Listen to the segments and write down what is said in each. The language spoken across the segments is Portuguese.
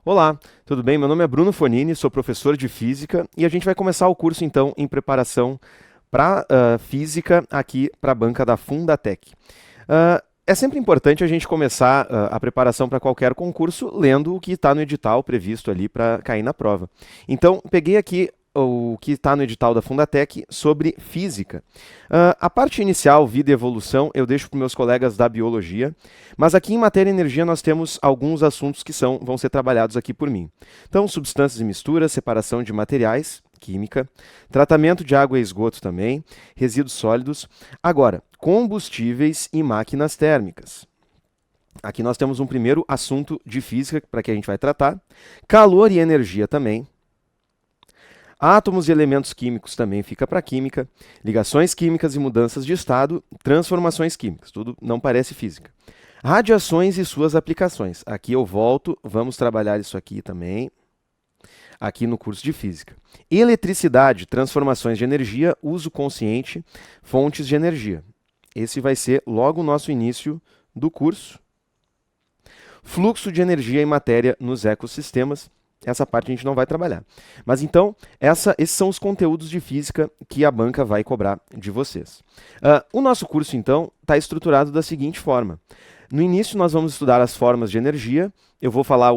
Olá, tudo bem? Meu nome é Bruno Fonini, sou professor de Física e a gente vai começar o curso então em preparação para Física aqui para a banca da Fundatec. É sempre importante a gente começar a preparação para qualquer concurso lendo o que está no edital previsto ali para cair na prova. Então, peguei aqui o que está no edital da Fundatec sobre física. A parte inicial, vida e evolução, eu deixo para meus colegas da biologia, mas aqui em matéria e energia nós temos alguns assuntos que vão ser trabalhados aqui por mim. Então, substâncias e misturas, separação de materiais, química, tratamento de água e esgoto também, resíduos sólidos. Agora, combustíveis e máquinas térmicas. Aqui nós temos um primeiro assunto de física para que a gente vai tratar. Calor e energia também. Átomos e elementos químicos também fica para química. Ligações químicas e mudanças de estado, transformações químicas, tudo não parece física. Radiações e suas aplicações. Aqui eu volto, vamos trabalhar isso aqui também, aqui no curso de física. Eletricidade, transformações de energia, uso consciente, fontes de energia. Esse vai ser logo o nosso início do curso. Fluxo de energia e matéria nos ecossistemas. Essa parte a gente não vai trabalhar. Mas então, esses são os conteúdos de física que a banca vai cobrar de vocês. O nosso curso, então, está estruturado da seguinte forma. No início, nós vamos estudar as formas de energia. Eu vou falar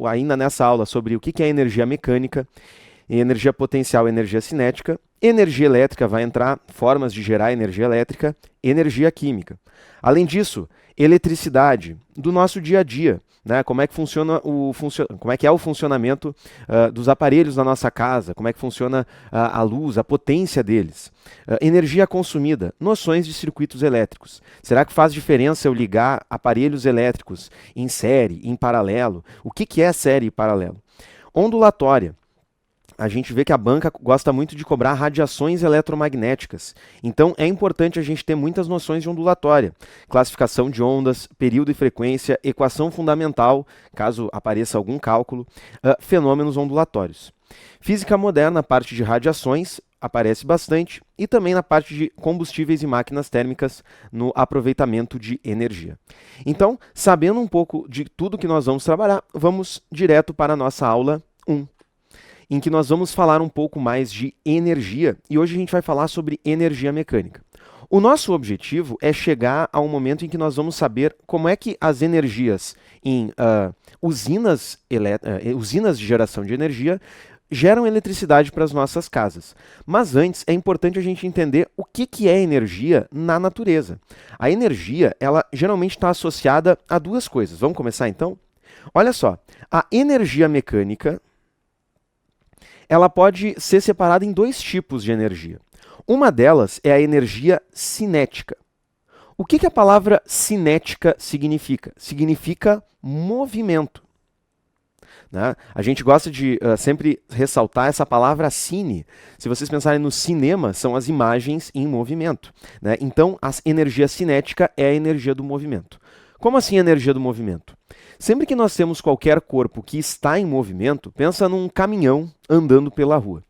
ainda nessa aula sobre o que é energia mecânica, energia potencial e energia cinética. Energia elétrica vai entrar, formas de gerar energia elétrica, energia química. Além disso, eletricidade do nosso dia a dia. Né? Como é que funciona como é que é o funcionamento dos aparelhos na nossa casa, como é que funciona a luz, a potência deles. Energia consumida, noções de circuitos elétricos. Será que faz diferença eu ligar aparelhos elétricos em série, em paralelo? O que é série e paralelo? Ondulatória. A gente vê que a banca gosta muito de cobrar radiações eletromagnéticas. Então, é importante a gente ter muitas noções de ondulatória. Classificação de ondas, período e frequência, equação fundamental, caso apareça algum cálculo, fenômenos ondulatórios. Física moderna, a parte de radiações, aparece bastante, e também na parte de combustíveis e máquinas térmicas no aproveitamento de energia. Então, sabendo um pouco de tudo que nós vamos trabalhar, vamos direto para a nossa aula 1. Em que nós vamos falar um pouco mais de energia, e hoje a gente vai falar sobre energia mecânica. O nosso objetivo é chegar a um momento em que nós vamos saber como é que as energias em usinas de geração de energia geram eletricidade para as nossas casas. Mas antes é importante a gente entender o que é energia na natureza. A energia, ela geralmente está associada a duas coisas. Vamos começar então? Olha só, a energia mecânica ela pode ser separada em dois tipos de energia. Uma delas é a energia cinética. O que a palavra cinética significa? Significa movimento. Né? A gente gosta de sempre ressaltar essa palavra cine. Se vocês pensarem no cinema, são as imagens em movimento. Né? Então, a energia cinética é a energia do movimento. Como assim a energia do movimento? Sempre que nós temos qualquer corpo que está em movimento, pensa num caminhão andando pela rua.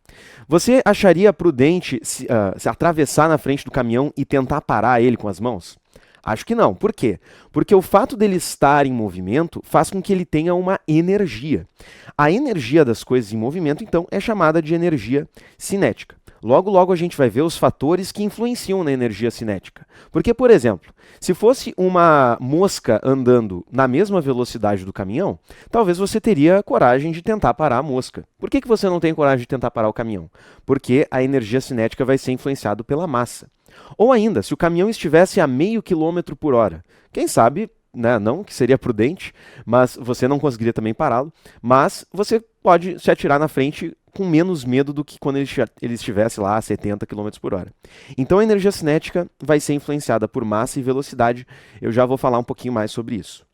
Você acharia prudente se atravessar na frente do caminhão e tentar parar ele com as mãos? Acho que não. Por quê? Porque o fato dele estar em movimento faz com que ele tenha uma energia. A energia das coisas em movimento, então, é chamada de energia cinética. Logo, logo a gente vai ver os fatores que influenciam na energia cinética. Porque, por exemplo, se fosse uma mosca andando na mesma velocidade do caminhão, talvez você teria coragem de tentar parar a mosca. Por que você não tem coragem de tentar parar o caminhão? Porque a energia cinética vai ser influenciada pela massa. Ou ainda, se o caminhão estivesse a 0,5 km por hora, quem sabe, né, não que seria prudente, mas você não conseguiria também pará-lo, mas você pode se atirar na frente com menos medo do que quando ele estivesse lá a 70 km por hora. Então a energia cinética vai ser influenciada por massa e velocidade. Eu já vou falar um pouquinho mais sobre isso.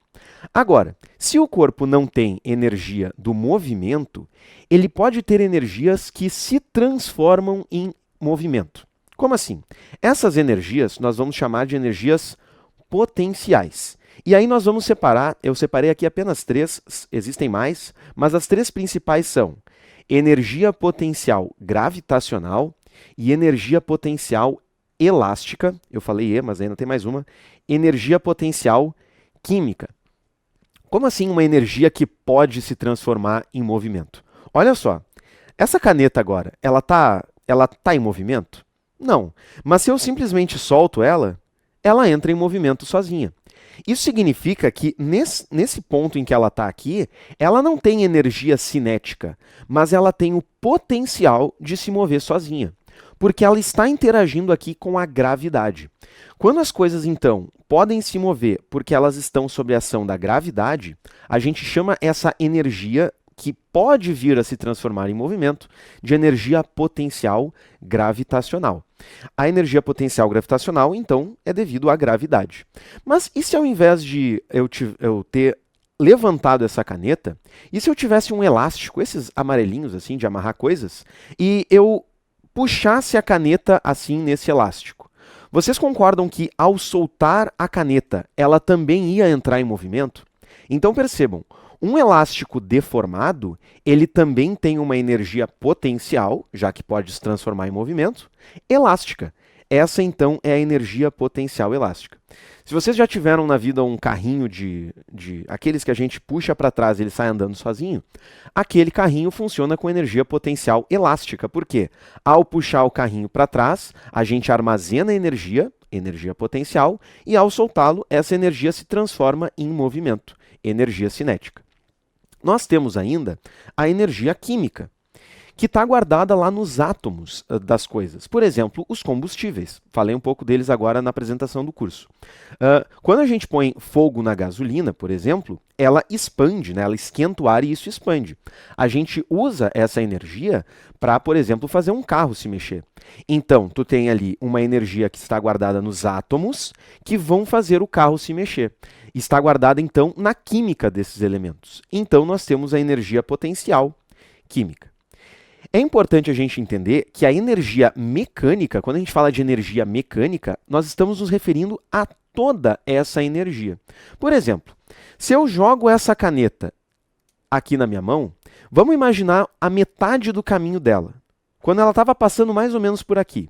Agora, se o corpo não tem energia do movimento, ele pode ter energias que se transformam em movimento. Como assim? Essas energias nós vamos chamar de energias potenciais. E aí nós vamos separar, eu separei aqui apenas 3, existem mais, mas as 3 principais são energia potencial gravitacional e energia potencial elástica, eu falei E, mas ainda tem mais uma, energia potencial química. Como assim uma energia que pode se transformar em movimento? Olha só, essa caneta agora, ela tá em movimento? Não. Mas se eu simplesmente solto ela, ela entra em movimento sozinha. Isso significa que nesse ponto em que ela está aqui, ela não tem energia cinética, mas ela tem o potencial de se mover sozinha, porque ela está interagindo aqui com a gravidade. Quando as coisas, então, podem se mover porque elas estão sob a ação da gravidade, a gente chama essa energia que pode vir a se transformar em movimento de energia potencial gravitacional. A energia potencial gravitacional, então, é devido à gravidade. Mas e se ao invés de eu ter levantado essa caneta, e se eu tivesse um elástico, esses amarelinhos assim, de amarrar coisas, e eu puxasse a caneta assim nesse elástico? Vocês concordam que ao soltar a caneta, ela também ia entrar em movimento? Então percebam, um elástico deformado, ele também tem uma energia potencial, já que pode se transformar em movimento, elástica. Essa então é a energia potencial elástica. Se vocês já tiveram na vida um carrinho de aqueles que a gente puxa para trás e ele sai andando sozinho, aquele carrinho funciona com energia potencial elástica. Por quê? Ao puxar o carrinho para trás, a gente armazena energia potencial, e ao soltá-lo, essa energia se transforma em movimento, energia cinética. Nós temos ainda a energia química, que está guardada lá nos átomos das coisas. Por exemplo, os combustíveis. Falei um pouco deles agora na apresentação do curso. Quando a gente põe fogo na gasolina, por exemplo, ela expande, né? Ela esquenta o ar e isso expande. A gente usa essa energia para, por exemplo, fazer um carro se mexer. Então, tu tem ali uma energia que está guardada nos átomos que vão fazer o carro se mexer. Está guardada, então, na química desses elementos. Então, nós temos a energia potencial química. É importante a gente entender que a energia mecânica, quando a gente fala de energia mecânica, nós estamos nos referindo a toda essa energia. Por exemplo, se eu jogo essa caneta aqui na minha mão, vamos imaginar a metade do caminho dela. Quando ela estava passando mais ou menos por aqui.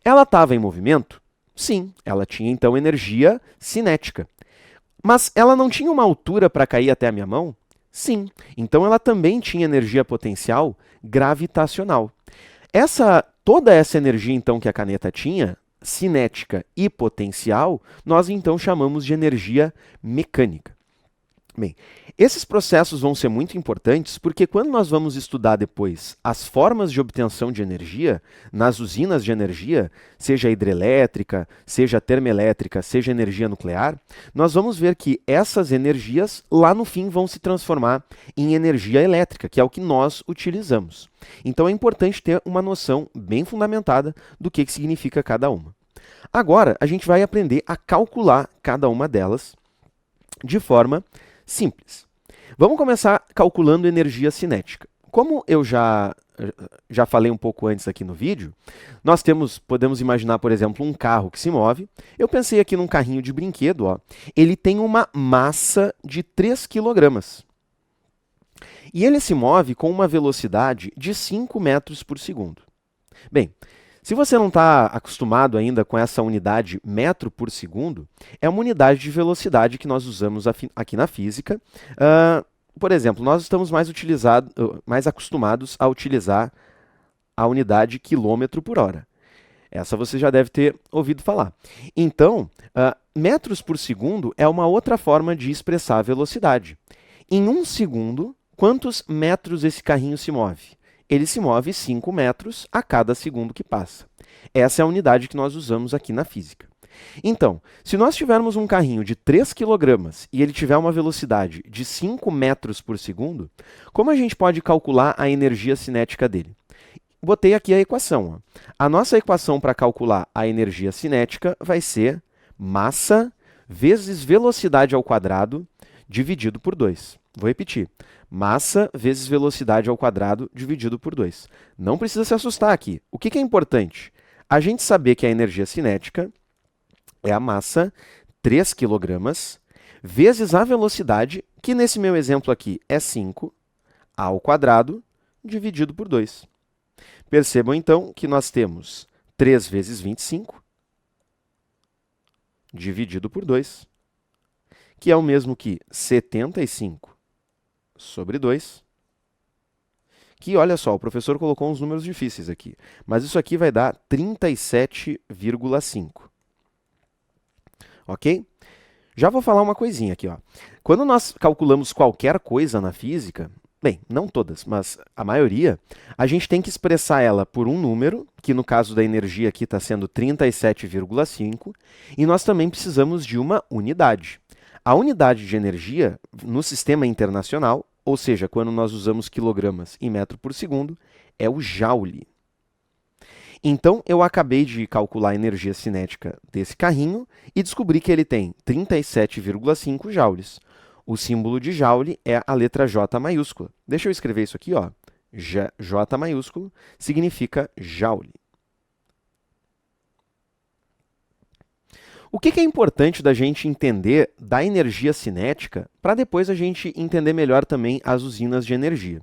Ela estava em movimento? Sim, ela tinha então energia cinética. Mas ela não tinha uma altura para cair até a minha mão? Sim, então ela também tinha energia potencial gravitacional. Toda essa energia então que a caneta tinha, cinética e potencial, nós então chamamos de energia mecânica. Bem, esses processos vão ser muito importantes porque quando nós vamos estudar depois as formas de obtenção de energia nas usinas de energia, seja hidrelétrica, seja termoelétrica, seja energia nuclear, nós vamos ver que essas energias lá no fim vão se transformar em energia elétrica, que é o que nós utilizamos. Então é importante ter uma noção bem fundamentada do que significa cada uma. Agora a gente vai aprender a calcular cada uma delas de forma simples. Vamos começar calculando energia cinética. Como eu já falei um pouco antes aqui no vídeo, podemos imaginar, por exemplo, um carro que se move. Eu pensei aqui num carrinho de brinquedo, ó. Ele tem uma massa de 3 kg. E ele se move com uma velocidade de 5 metros por segundo. Bem, se você não está acostumado ainda com essa unidade metro por segundo, é uma unidade de velocidade que nós usamos aqui na física. Por exemplo, nós estamos mais acostumados a utilizar a unidade quilômetro por hora. Essa você já deve ter ouvido falar. Então, metros por segundo é uma outra forma de expressar a velocidade. Em 1 segundo, quantos metros esse carrinho se move? Ele se move 5 metros a cada segundo que passa. Essa é a unidade que nós usamos aqui na física. Então, se nós tivermos um carrinho de 3 kg e ele tiver uma velocidade de 5 metros por segundo, como a gente pode calcular a energia cinética dele? Botei aqui a equação. Ó. A nossa equação para calcular a energia cinética vai ser massa vezes velocidade ao quadrado dividido por 2. Vou repetir. Massa vezes velocidade ao quadrado dividido por 2. Não precisa se assustar aqui. O que é importante? A gente saber que a energia cinética é a massa, 3 kg, vezes a velocidade, que nesse meu exemplo aqui é 5, ao quadrado, dividido por 2. Percebam, então, que nós temos 3 vezes 25, dividido por 2, que é o mesmo que 75 sobre 2, que, olha só, o professor colocou uns números difíceis aqui, mas isso aqui vai dar 37,5. Ok? Já vou falar uma coisinha aqui, ó. Quando nós calculamos qualquer coisa na física, bem, não todas, mas a maioria, a gente tem que expressar ela por um número, que no caso da energia aqui está sendo 37,5, e nós também precisamos de uma unidade. A unidade de energia no sistema internacional, ou seja, quando nós usamos quilogramas em metro por segundo, é o joule. Então, eu acabei de calcular a energia cinética desse carrinho e descobri que ele tem 37,5 joules. O símbolo de joule é a letra J maiúscula. Deixa eu escrever isso aqui, ó. J maiúsculo significa joule. O que é importante da gente entender da energia cinética para depois a gente entender melhor também as usinas de energia?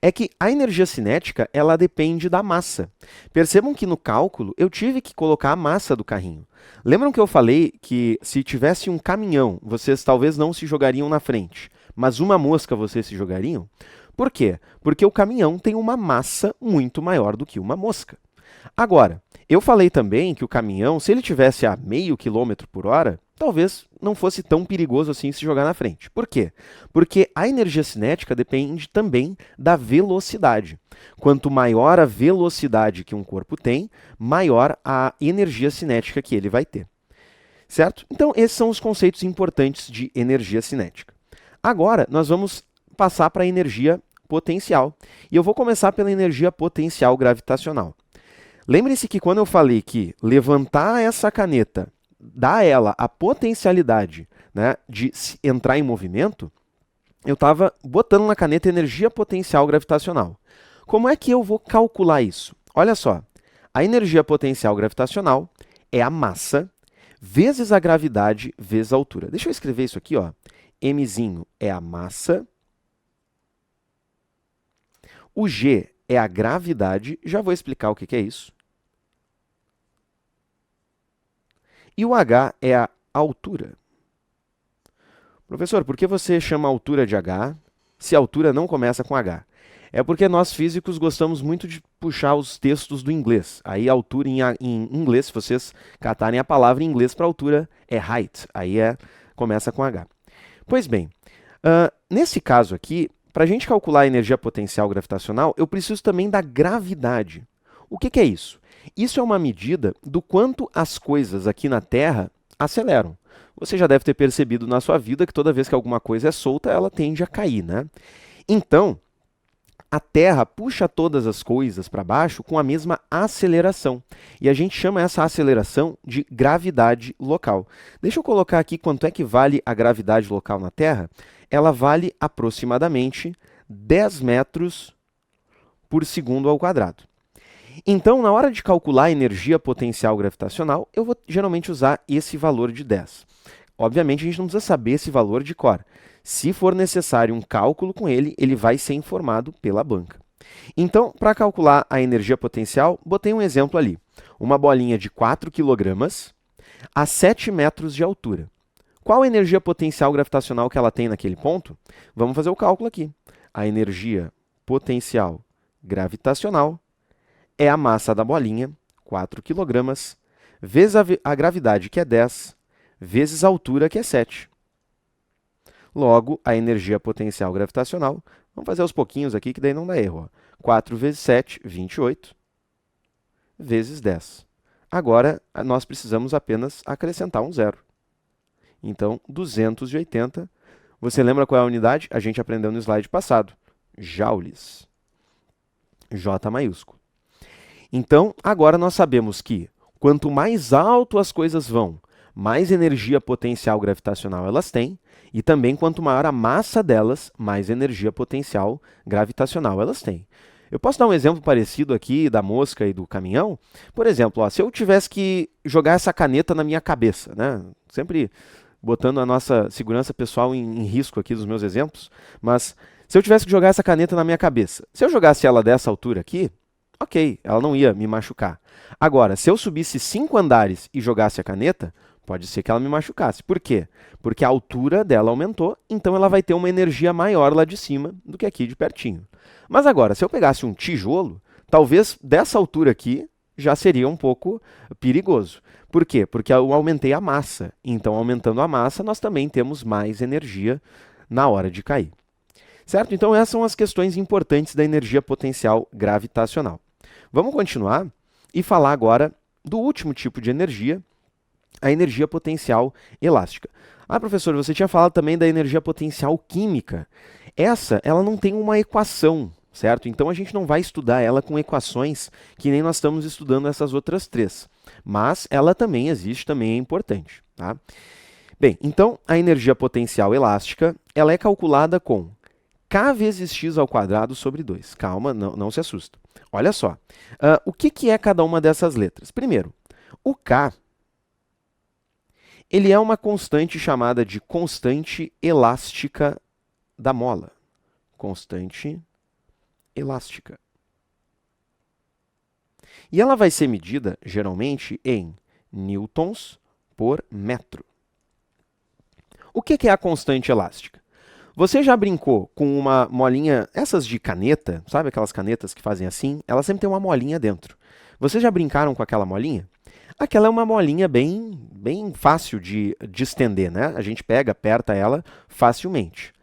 É que a energia cinética ela depende da massa. Percebam que no cálculo eu tive que colocar a massa do carrinho. Lembram que eu falei que se tivesse um caminhão, vocês talvez não se jogariam na frente, mas uma mosca vocês se jogariam? Por quê? Porque o caminhão tem uma massa muito maior do que uma mosca. Agora, eu falei também que o caminhão, se ele tivesse a meio quilômetro por hora, talvez não fosse tão perigoso assim se jogar na frente. Por quê? Porque a energia cinética depende também da velocidade. Quanto maior a velocidade que um corpo tem, maior a energia cinética que ele vai ter. Certo? Então, esses são os conceitos importantes de energia cinética. Agora, nós vamos passar para a energia potencial. E eu vou começar pela energia potencial gravitacional. Lembre-se que quando eu falei que levantar essa caneta dá a ela a potencialidade, né, de entrar em movimento, eu estava botando na caneta energia potencial gravitacional. Como é que eu vou calcular isso? Olha só, a energia potencial gravitacional é a massa vezes a gravidade vezes a altura. Deixa eu escrever isso aqui, ó. Mzinho é a massa, o G é a gravidade, já vou explicar o que é isso. E o H é a altura. Professor, por que você chama a altura de H se a altura não começa com H? É porque nós físicos gostamos muito de puxar os textos do inglês. Aí a altura em inglês, se vocês catarem a palavra em inglês para altura, é height. Aí começa com H. Pois bem, nesse caso aqui, para a gente calcular a energia potencial gravitacional, eu preciso também da gravidade. O que é isso? Isso é uma medida do quanto as coisas aqui na Terra aceleram. Você já deve ter percebido na sua vida que toda vez que alguma coisa é solta, ela tende a cair, né? Então, a Terra puxa todas as coisas para baixo com a mesma aceleração. E a gente chama essa aceleração de gravidade local. Deixa eu colocar aqui quanto é que vale a gravidade local na Terra. Ela vale aproximadamente 10 metros por segundo ao quadrado. Então, na hora de calcular a energia potencial gravitacional, eu vou geralmente usar esse valor de 10. Obviamente, a gente não precisa saber esse valor de cor. Se for necessário um cálculo com ele, ele vai ser informado pela banca. Então, para calcular a energia potencial, botei um exemplo ali. Uma bolinha de 4 kg a 7 metros de altura. Qual a energia potencial gravitacional que ela tem naquele ponto? Vamos fazer o cálculo aqui. A energia potencial gravitacional é a massa da bolinha, 4 kg, vezes a gravidade, que é 10, vezes a altura, que é 7. Logo, a energia potencial gravitacional, vamos fazer aos pouquinhos aqui, que daí não dá erro. Ó. 4 vezes 7, 28, vezes 10. Agora, nós precisamos apenas acrescentar um zero. Então, 280. Você lembra qual é a unidade? A gente aprendeu no slide passado. Joules. J maiúsculo. Então, agora nós sabemos que quanto mais alto as coisas vão, mais energia potencial gravitacional elas têm, e também quanto maior a massa delas, mais energia potencial gravitacional elas têm. Eu posso dar um exemplo parecido aqui da mosca e do caminhão? Por exemplo, ó, se eu tivesse que jogar essa caneta na minha cabeça, né? Sempre botando a nossa segurança pessoal em risco aqui dos meus exemplos, mas se eu tivesse que jogar essa caneta na minha cabeça, se eu jogasse ela dessa altura aqui, ok, ela não ia me machucar. Agora, se eu subisse 5 andares e jogasse a caneta, Pode ser que ela me machucasse. Por quê? Porque a altura dela aumentou, então ela vai ter uma energia maior lá de cima do que aqui de pertinho. Mas agora, se eu pegasse um tijolo, talvez dessa altura aqui já seria um pouco perigoso. Por quê? Porque eu aumentei a massa. Então, aumentando a massa, nós também temos mais energia na hora de cair. Certo? Então, essas são as questões importantes da energia potencial gravitacional. Vamos continuar e falar agora do último tipo de energia, a energia potencial elástica. Ah, professor, você tinha falado também da energia potencial química. Ela não tem uma equação, certo? Então a gente não vai estudar ela com equações que nem nós estamos estudando essas outras três. Mas ela também existe, também é importante, tá? Bem, então a energia potencial elástica, ela é calculada com K vezes x ao quadrado sobre 2. Calma, não se assusta. Olha só, o que é cada uma dessas letras? Primeiro, o K, ele é uma constante chamada de constante elástica da mola. Constante elástica. E ela vai ser medida, geralmente, em newtons por metro. O que é a constante elástica? Você já brincou com uma molinha, essas de caneta, sabe aquelas canetas que fazem assim? Ela sempre tem uma molinha dentro. Vocês já brincaram com aquela molinha? Aquela é uma molinha bem fácil de estender, né? A gente pega, aperta ela facilmente.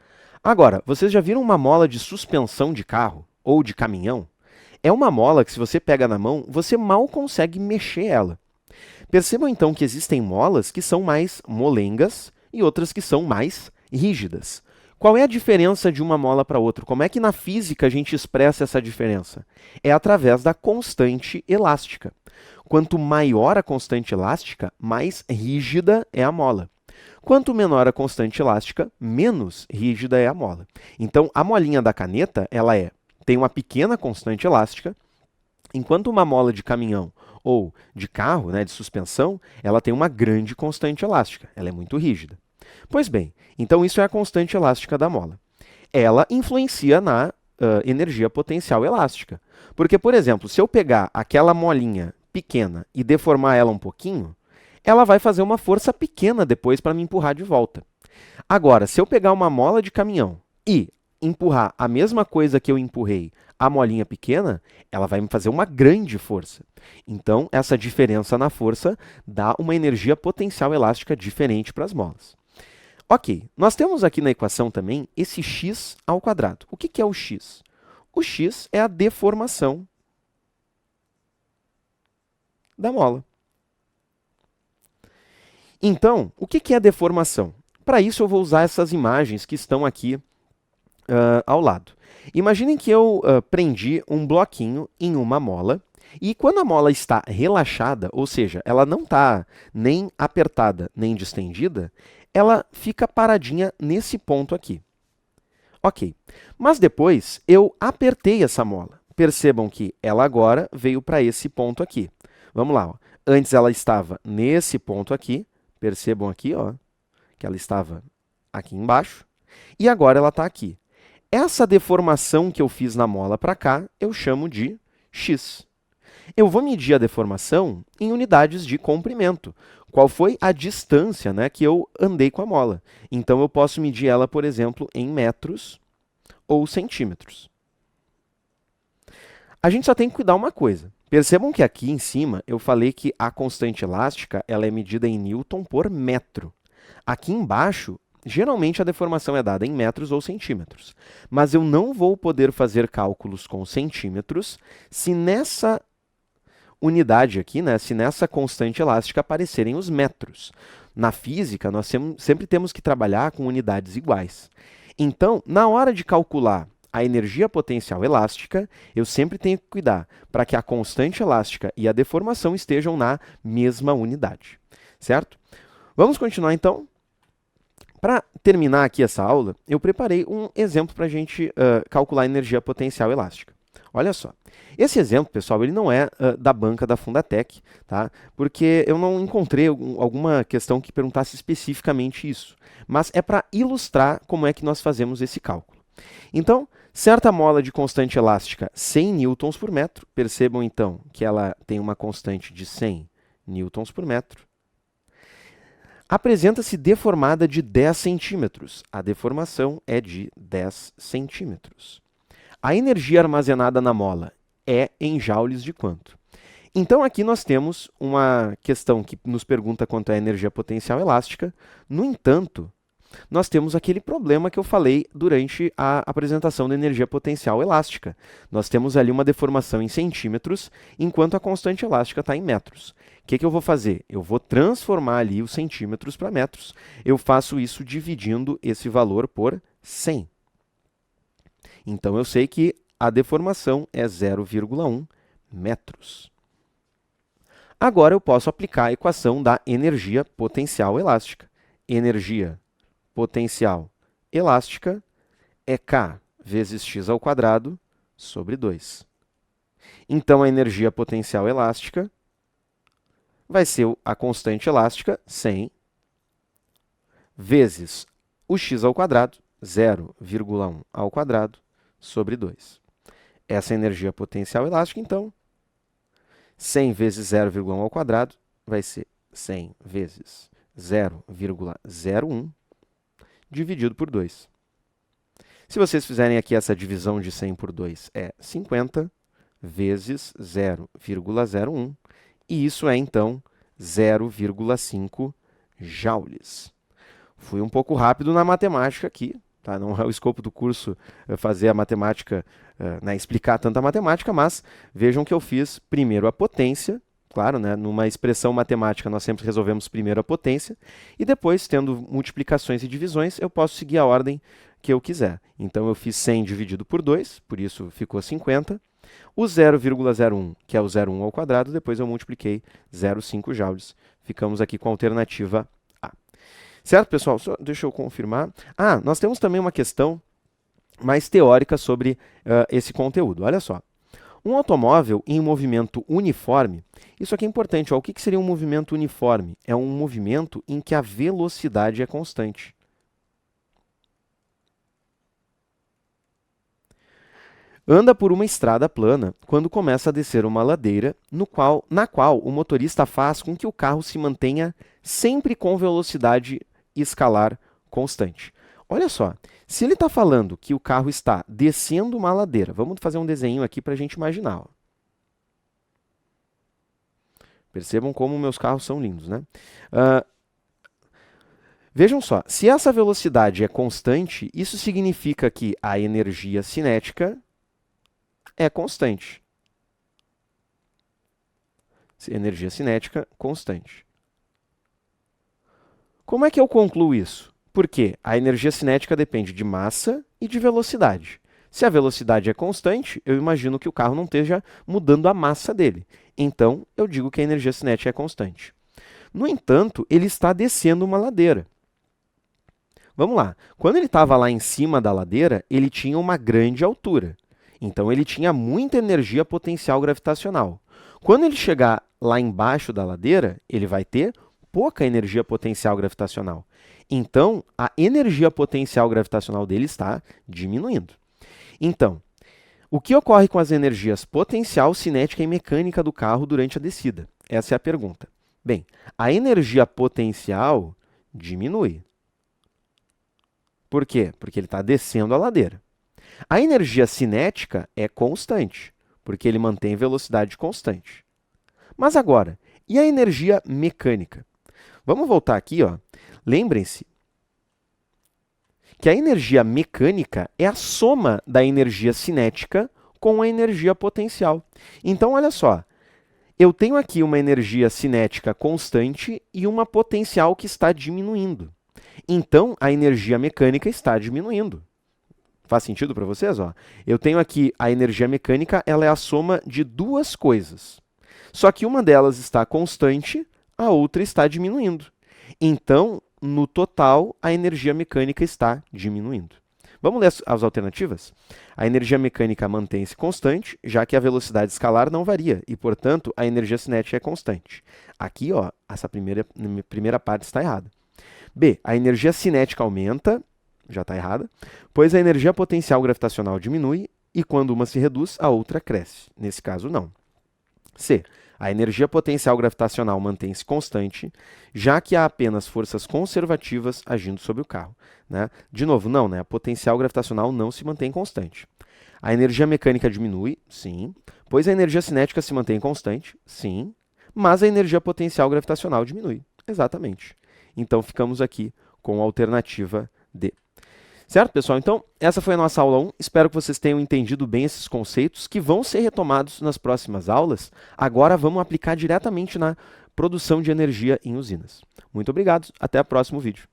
Agora, vocês já viram uma mola de suspensão de carro ou de caminhão? É uma mola que, se você pega na mão, você mal consegue mexer ela. Percebam então que existem molas que são mais molengas e outras que são mais rígidas. Qual é a diferença de uma mola para outra? Como é que na física a gente expressa essa diferença? É através da constante elástica. Quanto maior a constante elástica, mais rígida é a mola. Quanto menor a constante elástica, menos rígida é a mola. Então, a molinha da caneta, tem uma pequena constante elástica, enquanto uma mola de caminhão ou de carro, né, de suspensão, ela tem uma grande constante elástica. Ela é muito rígida. Pois bem, então isso é a constante elástica da mola. Ela influencia na energia potencial elástica. Porque, por exemplo, se eu pegar aquela molinha pequena e deformar ela um pouquinho, ela vai fazer uma força pequena depois para me empurrar de volta. Agora, se eu pegar uma mola de caminhão e empurrar a mesma coisa que eu empurrei a molinha pequena, ela vai me fazer uma grande força. Então, essa diferença na força dá uma energia potencial elástica diferente para as molas. Ok, nós temos aqui na equação também esse x ao quadrado. O que é o x? O x é a deformação da mola. Então, o que é a deformação? Para isso, eu vou usar essas imagens que estão aqui ao lado. Imaginem que eu prendi um bloquinho em uma mola, e quando a mola está relaxada, ou seja, ela não está nem apertada nem distendida, ela fica paradinha nesse ponto aqui. Ok, mas depois eu apertei essa mola. Percebam que ela agora veio para esse ponto aqui. Vamos lá, ó. Antes ela estava nesse ponto aqui, percebam aqui, ó, que ela estava aqui embaixo, e agora ela está aqui. Essa deformação que eu fiz na mola para cá, eu chamo de x. Eu vou medir a deformação em unidades de comprimento. Qual foi a distância, né, que eu andei com a mola? Então, eu posso medir ela, por exemplo, em metros ou centímetros. A gente só tem que cuidar uma coisa. Percebam que aqui em cima eu falei que a constante elástica ela é medida em newton por metro. Aqui embaixo, geralmente a deformação é dada em metros ou centímetros. Mas eu não vou poder fazer cálculos com centímetros se nessa unidade aqui, né, se nessa constante elástica aparecerem os metros. Na física, nós sempre temos que trabalhar com unidades iguais. Então, na hora de calcular a energia potencial elástica, eu sempre tenho que cuidar para que a constante elástica e a deformação estejam na mesma unidade. Certo? Vamos continuar, então? Para terminar aqui essa aula, eu preparei um exemplo para a gente calcular a energia potencial elástica. Olha só. Esse exemplo, pessoal, ele não é da banca da Fundatec, tá? Porque eu não encontrei alguma questão que perguntasse especificamente isso. Mas é para ilustrar como é que nós fazemos esse cálculo. Então, certa mola de constante elástica 100 newtons por metro. Percebam, então, que ela tem uma constante de 100 newtons por metro. apresenta-se deformada de 10 centímetros. A deformação é de 10 centímetros. A energia armazenada na mola é em joules de quanto? Então, aqui nós temos uma questão que nos pergunta quanto é a energia potencial elástica. No entanto, nós temos aquele problema que eu falei durante a apresentação da energia potencial elástica. Nós temos ali uma deformação em centímetros, enquanto a constante elástica está em metros. O que eu vou fazer? Eu vou transformar ali os centímetros para metros. Eu faço isso dividindo esse valor por 100. Então, eu sei que a deformação é 0,1 metros. Agora, eu posso aplicar a equação da energia potencial elástica. Energia potencial elástica é K vezes x ao quadrado sobre 2. Então, a energia potencial elástica vai ser a constante elástica, 100, vezes o x ao quadrado, 0,1 ao quadrado, sobre 2. Essa energia potencial elástica, então, 100 vezes 0,1 ao quadrado vai ser 100 vezes 0,01 dividido por 2. Se vocês fizerem aqui essa divisão de 100 por 2, é 50 vezes 0,01, e isso é, então, 0,5 joules. Fui um pouco rápido na matemática aqui, tá? Não é o escopo do curso fazer a matemática, explicar tanta matemática, mas vejam que eu fiz primeiro a potência. Claro, né? Numa expressão matemática, nós sempre resolvemos primeiro a potência, e depois, tendo multiplicações e divisões, eu posso seguir a ordem que eu quiser. Então, eu fiz 100 dividido por 2, por isso ficou 50. O 0,01, que é o 0,1 ao quadrado, depois eu multipliquei 0,5 joules. Ficamos aqui com a alternativa A. Certo, pessoal? Só deixa eu confirmar. Nós temos também uma questão mais teórica sobre esse conteúdo. Olha só. Um automóvel em movimento uniforme, isso aqui é importante, ó, o que seria um movimento uniforme? É um movimento em que a velocidade é constante. Anda por uma estrada plana quando começa a descer uma ladeira, na qual o motorista faz com que o carro se mantenha sempre com velocidade escalar constante. Olha só, se ele está falando que o carro está descendo uma ladeira, vamos fazer um desenho aqui para a gente imaginar. Ó. Percebam como meus carros são lindos, né? Vejam só, se essa velocidade é constante, isso significa que a energia cinética é constante. Energia cinética constante. Como é que eu concluo isso? Porque a energia cinética depende de massa e de velocidade. Se a velocidade é constante, eu imagino que o carro não esteja mudando a massa dele. Então, eu digo que a energia cinética é constante. No entanto, ele está descendo uma ladeira. Vamos lá. Quando ele estava lá em cima da ladeira, ele tinha uma grande altura. Então, ele tinha muita energia potencial gravitacional. Quando ele chegar lá embaixo da ladeira, ele vai ter pouca energia potencial gravitacional. Então, a energia potencial gravitacional dele está diminuindo. Então, o que ocorre com as energias potencial, cinética e mecânica do carro durante a descida? Essa é a pergunta. Bem, a energia potencial diminui. Por quê? Porque ele está descendo a ladeira. A energia cinética é constante, porque ele mantém velocidade constante. Mas agora, e a energia mecânica? Vamos voltar aqui, ó. Lembrem-se que a energia mecânica é a soma da energia cinética com a energia potencial. Então, olha só, eu tenho aqui uma energia cinética constante e uma potencial que está diminuindo. Então, a energia mecânica está diminuindo. Faz sentido para vocês? Ó? Eu tenho aqui a energia mecânica, ela é a soma de duas coisas. Só que uma delas está constante, a outra está diminuindo. Então, no total, a energia mecânica está diminuindo. Vamos ler as alternativas? A energia mecânica mantém-se constante, já que a velocidade escalar não varia, e, portanto, a energia cinética é constante. Aqui, ó, essa primeira parte está errada. B, a energia cinética aumenta, já está errada, pois a energia potencial gravitacional diminui, e quando uma se reduz, a outra cresce. Nesse caso, não. C, A energia potencial gravitacional mantém-se constante, já que há apenas forças conservativas agindo sobre o carro, né? De novo, não, né? A potencial gravitacional não se mantém constante. A energia mecânica diminui, sim, pois a energia cinética se mantém constante, sim, mas a energia potencial gravitacional diminui, exatamente. Então ficamos aqui com a alternativa D. Certo, pessoal? Então, essa foi a nossa aula 1. Espero que vocês tenham entendido bem esses conceitos que vão ser retomados nas próximas aulas. Agora vamos aplicar diretamente na produção de energia em usinas. Muito obrigado, até o próximo vídeo.